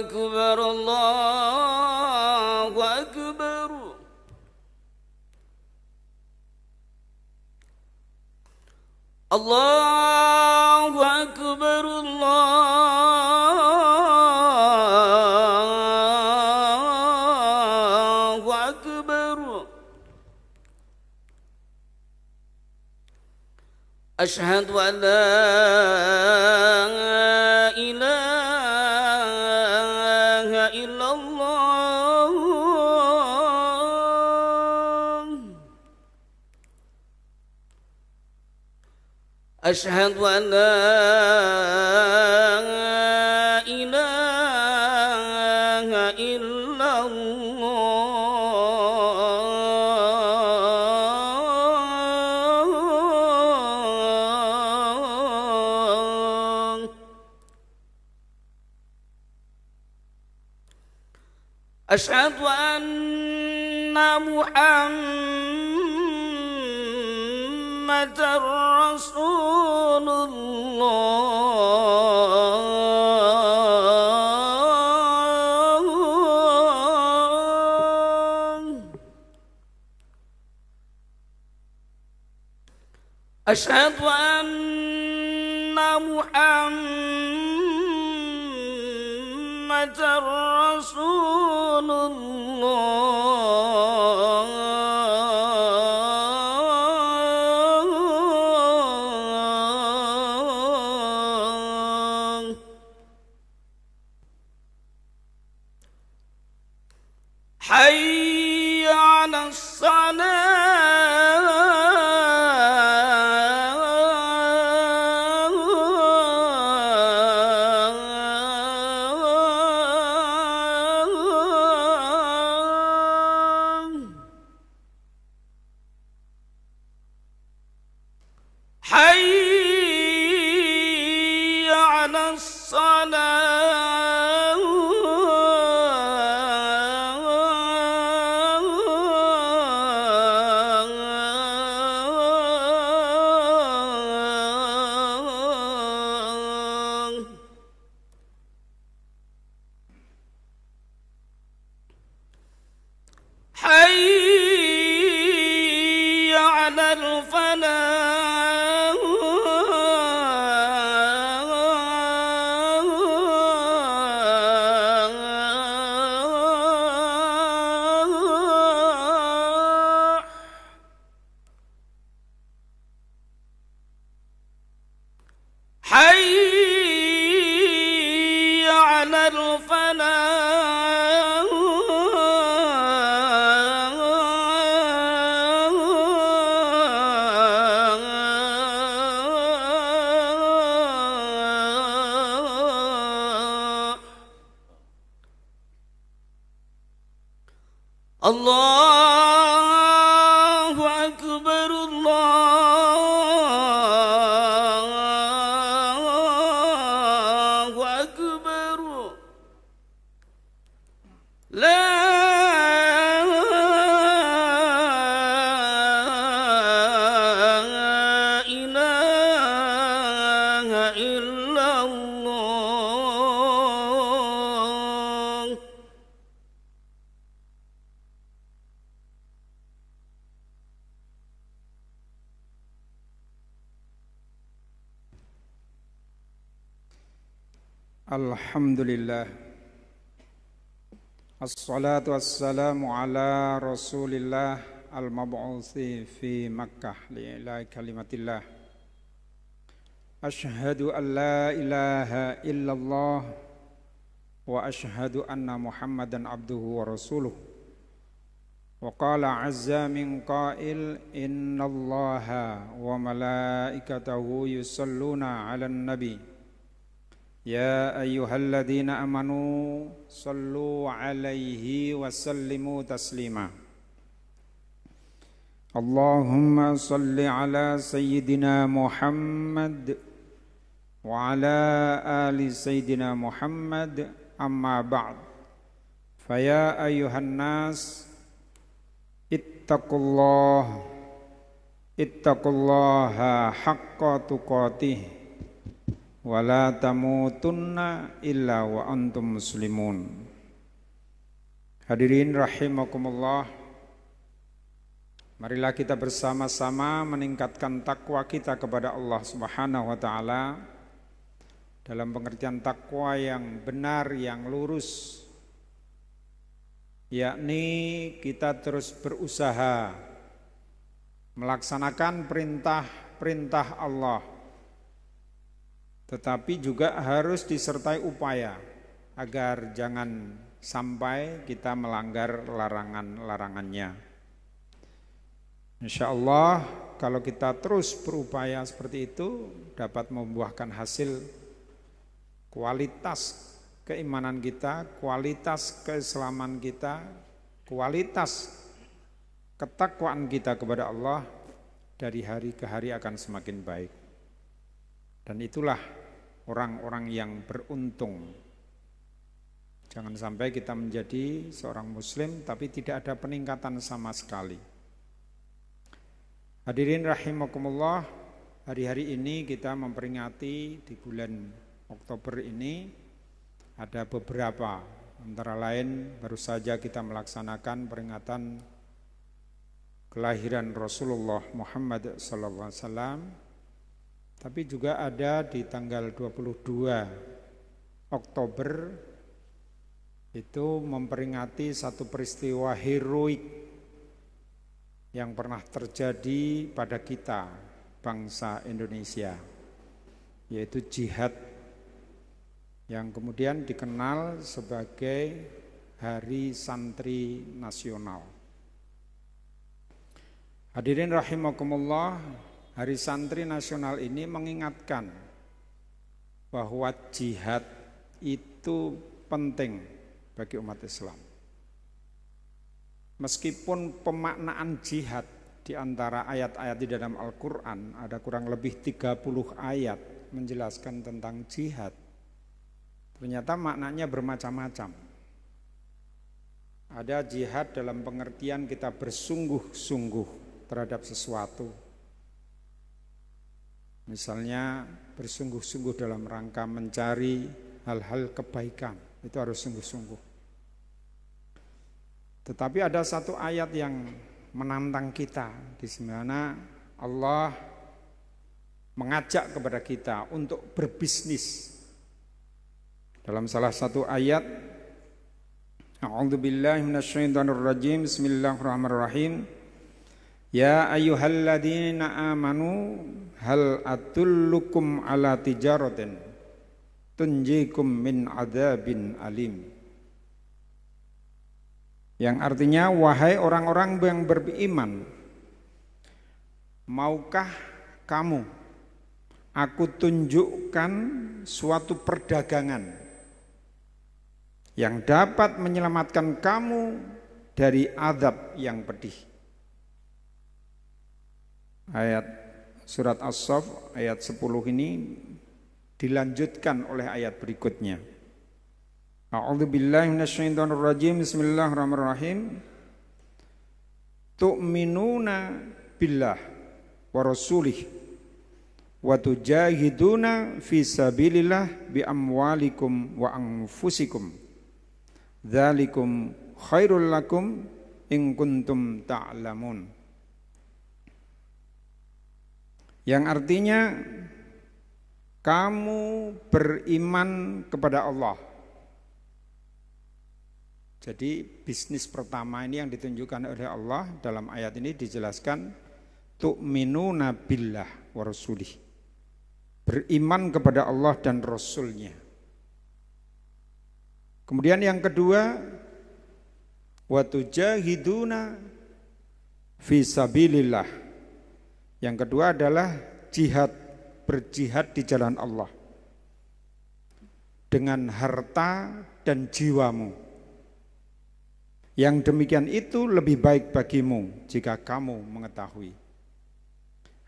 أكبر الله أكبر الله أكبر الله أكبر أشهد أن لا إله إلا الله أشهد أن لا إله إلا الله أشهد أن محمد رسول الله أشهد أن محمد رسول الله حي على الصلاة حي على الصلاة حي على الفلاح حي على الفلاح الله أكبر الله أكبر لا إله إلا الله Alhamdulillah. Assalatu wassalamu ala Rasulillah al-mab'uthi fi Makkah li'ilai kalimatillah. Ashhadu an la ilaha illallah wa ashhadu anna Muhammadan abduhu wa rasuluh. Wa qala azza min qail innallaha wa malaikatahu yusalluna 'alan nabi. Ya ayyuhalladzina amanu sallu alaihi wa sallimu taslima. Allahumma salli ala sayyidina Muhammad wa ala ali sayyidina Muhammad amma ba'd. Faya ayyuhan nas ittaqullaha haqqa tuqatih wala tamutunna illa wa antum muslimun. Hadirin rahimakumullah, marilah kita bersama-sama meningkatkan takwa kita kepada Allah Subhanahu wa taala dalam pengertian takwa yang benar, yang lurus, yakni kita terus berusaha melaksanakan perintah-perintah Allah, tetapi juga harus disertai upaya agar jangan sampai kita melanggar larangan-larangannya. Insya Allah kalau kita terus berupaya seperti itu dapat membuahkan hasil kualitas keimanan kita, kualitas keislaman kita, kualitas ketakwaan kita kepada Allah dari hari ke hari akan semakin baik. Dan itulah orang-orang yang beruntung. Jangan sampai kita menjadi seorang muslim tapi tidak ada peningkatan sama sekali. Hadirin rahimakumullah, hari-hari ini kita memperingati di bulan Oktober ini ada beberapa, antara lain baru saja kita melaksanakan peringatan kelahiran Rasulullah Muhammad SAW, tapi juga ada di tanggal 22 Oktober itu memperingati satu peristiwa heroik yang pernah terjadi pada kita bangsa Indonesia, yaitu jihad yang kemudian dikenal sebagai Hari Santri Nasional. Hadirin rahimakumullah, Hari Santri Nasional ini mengingatkan bahwa jihad itu penting bagi umat Islam. Meskipun pemaknaan jihad di antara ayat-ayat di dalam Al-Quran ada kurang lebih 30 ayat menjelaskan tentang jihad, ternyata maknanya bermacam-macam. Ada jihad dalam pengertian kita bersungguh-sungguh terhadap sesuatu. Misalnya bersungguh-sungguh dalam rangka mencari hal-hal kebaikan, itu harus sungguh-sungguh. Tetapi ada satu ayat yang menantang kita, di mana Allah mengajak kepada kita untuk berbisnis. Dalam salah satu ayat, A'udzubillahi minasyaitonirrajim, Bismillahirrahmanirrahim. Ya ayyuhalladzina amanu hal atullukum ala tijaratin tunjikum min adzabin alim. Yang artinya, wahai orang-orang yang beriman, maukah kamu aku tunjukkan suatu perdagangan yang dapat menyelamatkan kamu dari azab yang pedih. Ayat surat As-Saff ayat 10 ini dilanjutkan oleh ayat berikutnya. A'udzubillahi minasyaitonirrajim, Bismillahirrahmanirrahim. Tu'minuna billah wa rasulih wa tujahiduna fi sabilillah bi amwalikum wa anfusikum. Dzalikum khairul lakum in kuntum ta'lamun. Yang artinya kamu beriman kepada Allah. Jadi bisnis pertama ini yang ditunjukkan oleh Allah dalam ayat ini dijelaskan tu'minuna billah wa rasulih. Beriman kepada Allah dan Rasulnya. Kemudian yang kedua, wa tujahiduna fi sabilillah. Yang kedua adalah jihad, berjihad di jalan Allah dengan harta dan jiwamu. Yang demikian itu lebih baik bagimu jika kamu mengetahui.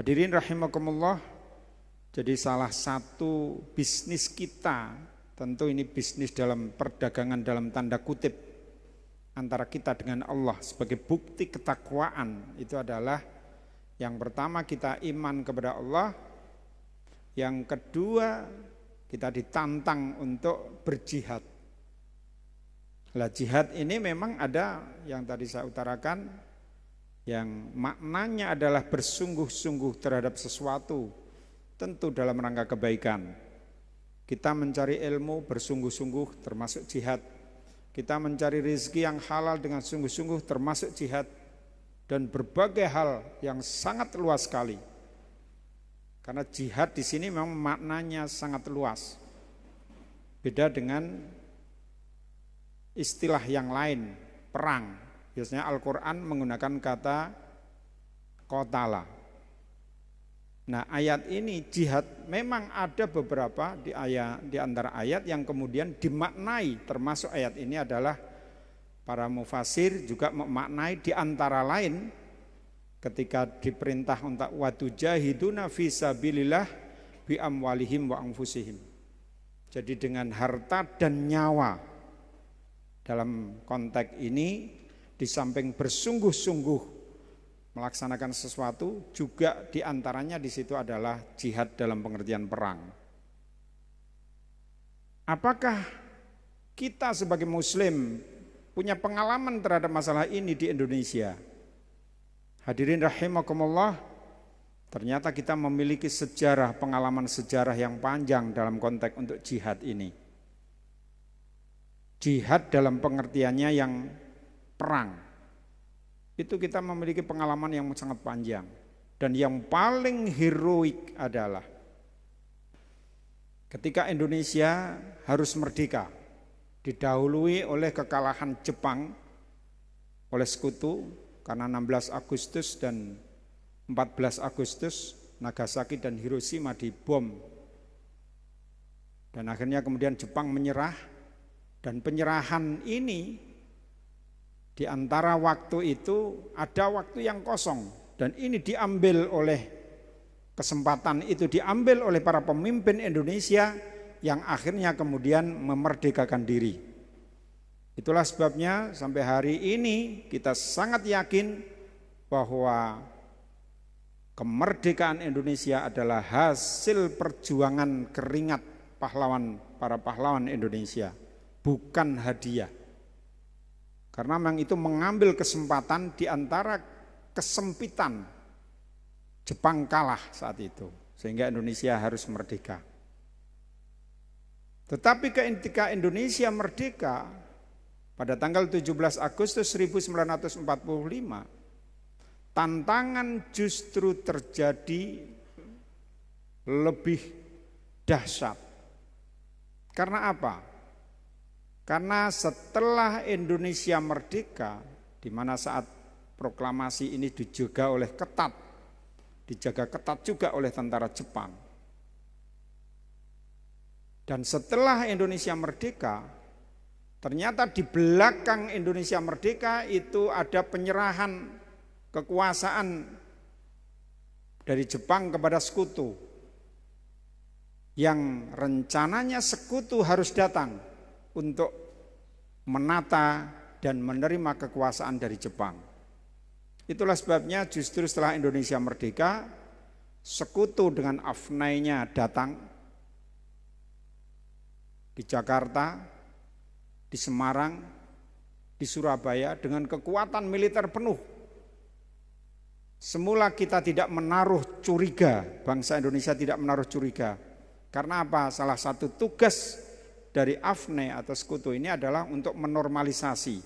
Hadirin rahimakumullah, jadi salah satu bisnis kita, tentu ini bisnis dalam perdagangan dalam tanda kutip antara kita dengan Allah sebagai bukti ketakwaan, itu adalah yang pertama kita iman kepada Allah, yang kedua kita ditantang untuk berjihad. Lah jihad ini memang ada yang tadi saya utarakan, yang maknanya adalah bersungguh-sungguh terhadap sesuatu, tentu dalam rangka kebaikan. Kita mencari ilmu bersungguh-sungguh termasuk jihad. Kita mencari rezeki yang halal dengan sungguh-sungguh termasuk jihad. Dan berbagai hal yang sangat luas sekali. Karena jihad di sini memang maknanya sangat luas. Beda dengan istilah yang lain, perang. Biasanya Al-Quran menggunakan kata qatala. Nah ayat ini jihad memang ada beberapa di antara ayat yang kemudian dimaknai, termasuk ayat ini adalah para mufasir juga memaknai di antara lain ketika diperintah untuk watujahiduna fi sabilillah bi amwalihim wa anfusihim. Jadi dengan harta dan nyawa. Dalam konteks ini di samping bersungguh-sungguh melaksanakan sesuatu, juga diantaranya di situ adalah jihad dalam pengertian perang. Apakah kita sebagai Muslim punya pengalaman terhadap masalah ini di Indonesia? Hadirin rahimakumullah, ternyata kita memiliki sejarah, pengalaman sejarah yang panjang dalam konteks untuk jihad ini. Jihad dalam pengertiannya yang perang. Itu kita memiliki pengalaman yang sangat panjang. Dan yang paling heroik adalah ketika Indonesia harus merdeka, didahului oleh kekalahan Jepang oleh sekutu, karena 16 Agustus dan 14 Agustus Nagasaki dan Hiroshima dibom. Dan akhirnya kemudian Jepang menyerah. Dan penyerahan ini di antara waktu itu ada waktu yang kosong. Dan ini diambil oleh kesempatan itu diambil oleh para pemimpin Indonesia yang akhirnya kemudian memerdekakan diri. Itulah sebabnya sampai hari ini kita sangat yakin bahwa kemerdekaan Indonesia adalah hasil perjuangan keringat para pahlawan Indonesia, bukan hadiah. Karena memang itu mengambil kesempatan di antara kesempitan. Jepang kalah saat itu, sehingga Indonesia harus merdeka. Tetapi ketika Indonesia merdeka pada tanggal 17 Agustus 1945, tantangan justru terjadi lebih dahsyat. Karena apa? Karena setelah Indonesia merdeka, di mana saat proklamasi ini dijaga ketat juga oleh tentara Jepang. Dan setelah Indonesia merdeka, ternyata di belakang Indonesia merdeka itu ada penyerahan kekuasaan dari Jepang kepada sekutu, yang rencananya sekutu harus datang untuk menata dan menerima kekuasaan dari Jepang. Itulah sebabnya justru setelah Indonesia merdeka, sekutu dengan AFNAI-nya datang di Jakarta, di Semarang, di Surabaya dengan kekuatan militer penuh. Semula kita tidak menaruh curiga, bangsa Indonesia tidak menaruh curiga. Karena apa? Salah satu tugas dari AFNAI atau sekutu ini adalah untuk menormalisasi.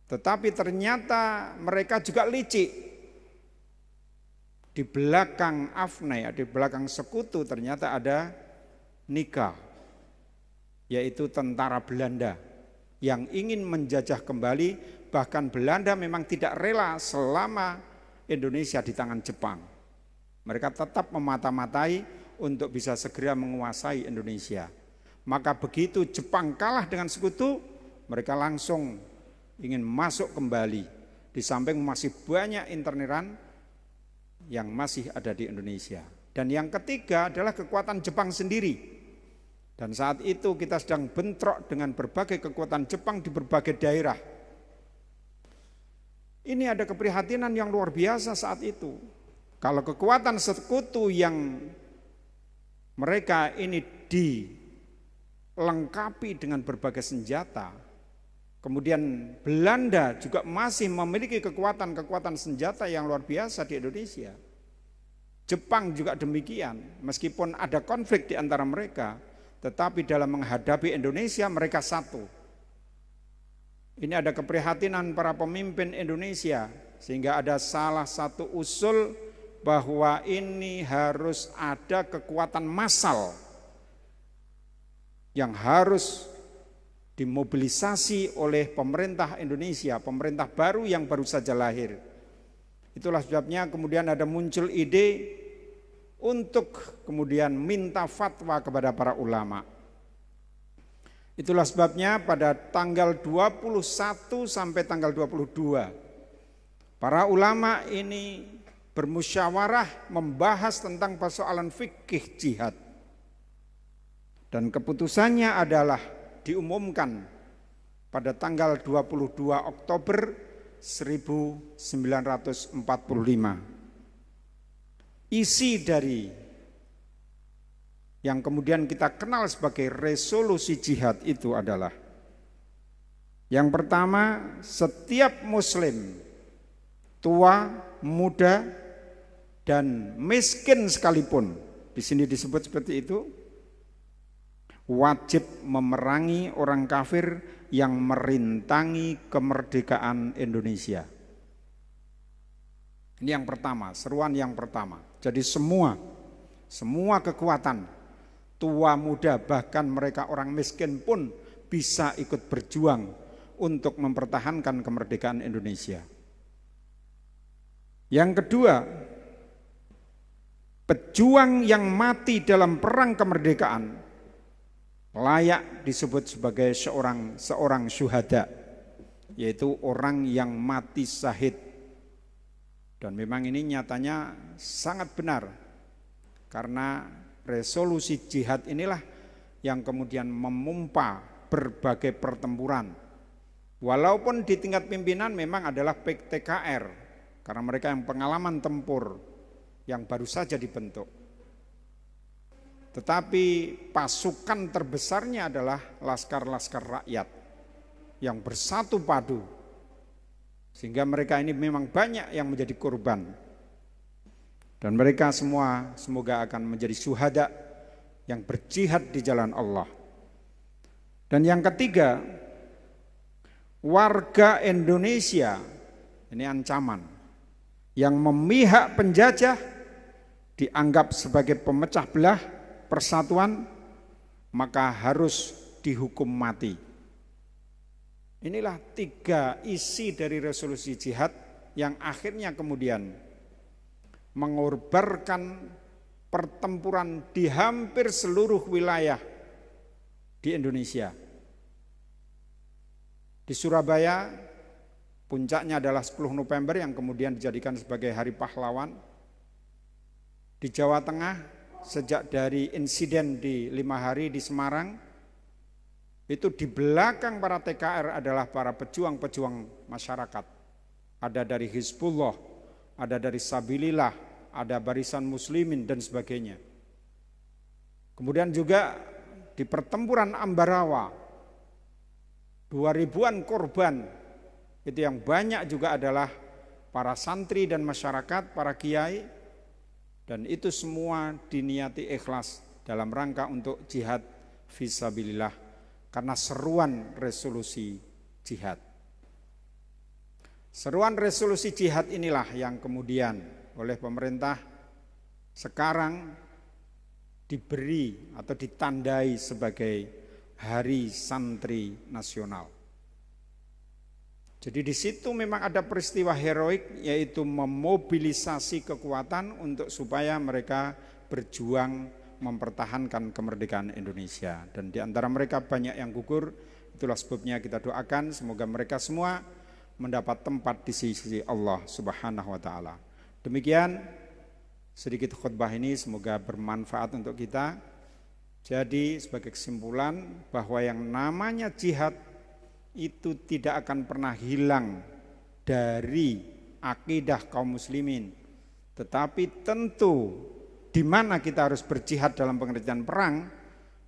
Tetapi ternyata mereka juga licik. Di belakang AFNAI, di belakang sekutu ternyata ada NIKA, yaitu tentara Belanda yang ingin menjajah kembali. Bahkan Belanda memang tidak rela selama Indonesia di tangan Jepang. Mereka tetap memata-matai untuk bisa segera menguasai Indonesia. Maka begitu Jepang kalah dengan sekutu, mereka langsung ingin masuk kembali. Di samping masih banyak interneran yang masih ada di Indonesia. Dan yang ketiga adalah kekuatan Jepang sendiri. Dan saat itu kita sedang bentrok dengan berbagai kekuatan Jepang di berbagai daerah. Ini ada keprihatinan yang luar biasa saat itu. Kalau kekuatan sekutu yang mereka ini dilengkapi dengan berbagai senjata, kemudian Belanda juga masih memiliki kekuatan senjata yang luar biasa di Indonesia. Jepang juga demikian, meskipun ada konflik di antara mereka, tetapi dalam menghadapi Indonesia mereka satu. Ini ada keprihatinan para pemimpin Indonesia, sehingga ada salah satu usul bahwa ini harus ada kekuatan massal yang harus dimobilisasi oleh pemerintah Indonesia, pemerintah baru yang baru saja lahir. Itulah sebabnya kemudian ada muncul ide untuk kemudian minta fatwa kepada para ulama. Itulah sebabnya pada tanggal 21 sampai tanggal 22 para ulama ini bermusyawarah membahas tentang persoalan fikih jihad. Dan keputusannya adalah diumumkan pada tanggal 22 Oktober 1945. Isi dari yang kemudian kita kenal sebagai resolusi jihad itu adalah, yang pertama, setiap muslim, tua, muda, dan miskin sekalipun, di sini disebut seperti itu, wajib memerangi orang kafir yang merintangi kemerdekaan Indonesia. Ini yang pertama, seruan yang pertama. Jadi semua kekuatan, tua muda, bahkan mereka orang miskin pun bisa ikut berjuang untuk mempertahankan kemerdekaan Indonesia. Yang kedua, pejuang yang mati dalam perang kemerdekaan layak disebut sebagai seorang syuhada, yaitu orang yang mati syahid. Dan memang ini nyatanya sangat benar, karena resolusi jihad inilah yang kemudian memompa berbagai pertempuran. Walaupun di tingkat pimpinan memang adalah PTKR, karena mereka yang pengalaman tempur yang baru saja dibentuk. Tetapi pasukan terbesarnya adalah laskar-laskar rakyat yang bersatu padu. Sehingga mereka ini memang banyak yang menjadi korban. Dan mereka semua semoga akan menjadi syuhada yang berjihad di jalan Allah. Dan yang ketiga, warga Indonesia, ini ancaman, yang memihak penjajah dianggap sebagai pemecah belah persatuan, maka harus dihukum mati. Inilah 3 isi dari resolusi jihad yang akhirnya kemudian mengorbankan pertempuran di hampir seluruh wilayah di Indonesia. Di Surabaya puncaknya adalah 10 November yang kemudian dijadikan sebagai Hari Pahlawan. Di Jawa Tengah sejak dari insiden di 5 hari di Semarang, itu di belakang para TKR adalah para pejuang-pejuang masyarakat. Ada dari Hizbullah, ada dari Sabilillah, ada Barisan Muslimin dan sebagainya. Kemudian juga di pertempuran Ambarawa, 2000-an korban, itu yang banyak juga adalah para santri dan masyarakat, para kiai, dan itu semua diniati ikhlas dalam rangka untuk jihad fisabilillah. Karena seruan resolusi jihad. Seruan resolusi jihad inilah yang kemudian oleh pemerintah sekarang diberi atau ditandai sebagai Hari Santri Nasional. Jadi di situ memang ada peristiwa heroik, yaitu memobilisasi kekuatan untuk supaya mereka berjuang mempertahankan kemerdekaan Indonesia. Dan di antara mereka banyak yang gugur. Itulah sebabnya kita doakan semoga mereka semua mendapat tempat di sisi Allah Subhanahu wa taala. Demikian sedikit khutbah ini, semoga bermanfaat untuk kita. Jadi sebagai kesimpulan bahwa yang namanya jihad itu tidak akan pernah hilang dari akidah kaum muslimin. Tetapi tentu di mana kita harus berjihad dalam pengertian perang,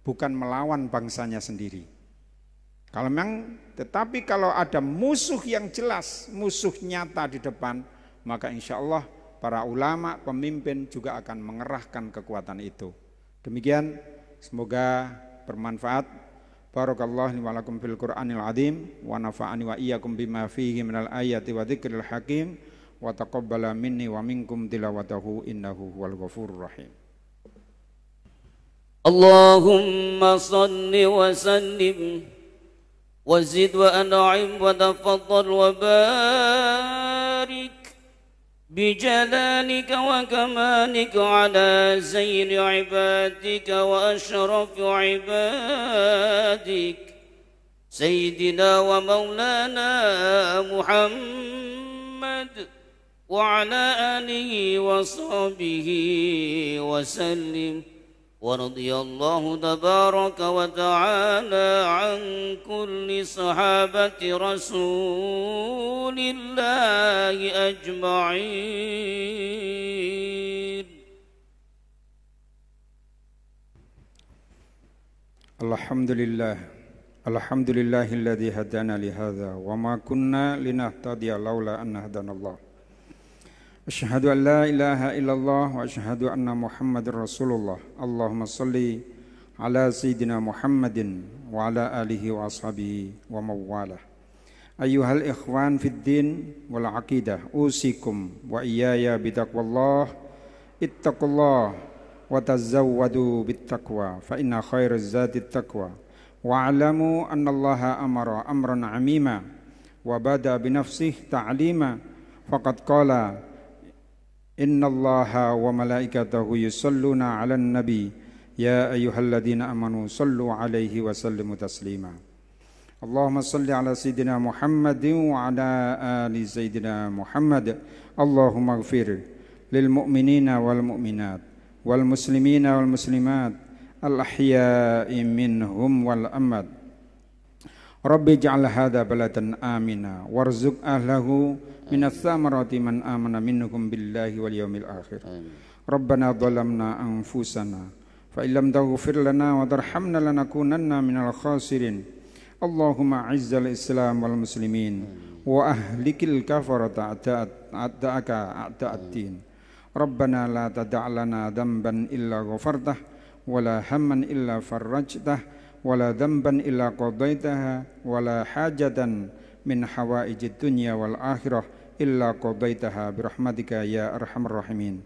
bukan melawan bangsanya sendiri. Tetapi kalau ada musuh yang jelas, musuh nyata di depan, maka insya Allah para ulama, pemimpin juga akan mengerahkan kekuatan itu. Demikian, semoga bermanfaat. Barakallahu li wa lakum fil Qur'anil azim wa nafa'ani wa iyyakum bima fihi minal ayati wa dzikril hakim wa taqabbala minni wa minkum tilawatahu innahu huwal ghafurur rahim. Allahumma salli wa sallim wa zid wa an'im wa tafaddal wa barik بجلالك وكمالك على زين عبادك وأشرف عبادك سيدنا ومولانا محمد وعلى آله وصحبه وسلم ورضي الله تبارك وتعالى عن كل صحابة رسول الله أجمعين. الحمد لله الذي هدانا لهذا وما كنا لنهتدي لولا أن هدانا الله. Asyhadu an la ilaha illallah wa asyhadu anna Muhammadar Rasulullah. Allahumma salli ala sayyidina Muhammadin wa ala alihi wa ashabihi wa mawalah. Ayyuhal ikhwan fid din wal aqidah, usikum wa iyaya bitaqwallah. Ittaqullah wa tazawwadu bittaqwa fa inna khairaz zati taqwa. Wa alamu anna Allaha amara amran amima wa bada bi nafsihi ta'lima faqad qala Inna Allaha wa malaikatahu yusalluna 'alan nabi ya ayyuhalladzina amanu sallu 'alaihi wa sallimu taslima. Allahumma salli 'ala sayyidina Muhammadin wa 'ala ali sayyidina Muhammad. Allahumma ighfir lil mu'minina wal mu'minat wal muslimina wal muslimat al ahya'i minhum wal amwat. Rabbi ij'al hadza baladan amina warzuq ahlahu minas samarati man amana minhum billahi wal yawmil akhir. Rabbana dhalamna anfusana fa illam taghfir lana wa tarhamna lanakunanna minal khasirin. Allahumma izzal islam wal muslimin wa ahlikil kafarata a'da'aka a'da'ad-din. Rabbana la tada' lana dhanban illa ghafartah wa la hamman illa farajtah wa la dhanban illa qadaitaha wa la hajatan min hawaijid dunya wal akhirah illa qadaitaha birahmatika ya arhamar rahimin.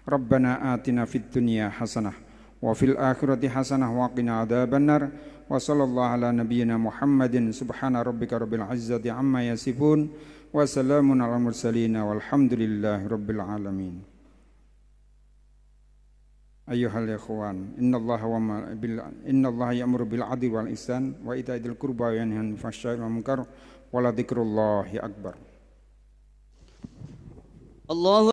Rabbana atina fid dunya hasanah wa fil akhirati hasanah wa qina adzabannar. Wa sallallahu ala nabiyyina Muhammadin subhana rabbika rabbil izzati amma yasifun wa salamun alal mursalin walhamdulillahi rabbil alamin. Ayyuhal ikhwan, innallaha ya'muru bil 'adli wal ihsan wa ita'i dzil qurba wa yanha 'anil fahsya'i wal munkar wa la dzikrullahi akbar.